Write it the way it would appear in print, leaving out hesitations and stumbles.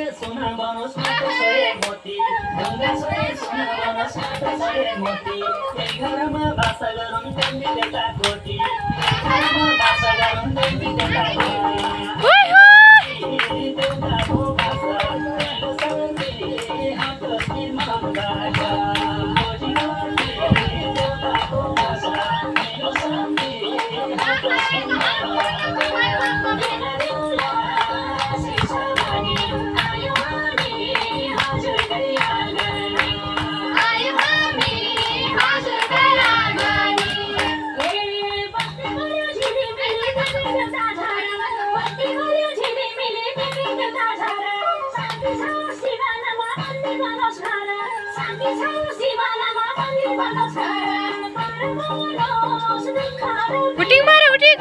सोना बनोस् माटो छोए मोती ढुङ्गा छोए सोना बनोस् माटो छोए मोती एक घरमा बास गरौँ देवी देवता कोटी एक घरमा बास गरौँ देवी देवता कोटी देवताको बास मेरो शान्ति हाम्रो शिरमा गाजा मोजी मोजी देवताको बास मेरो शान्ति हाम्रो शिरमा उटिङ मार उटिङ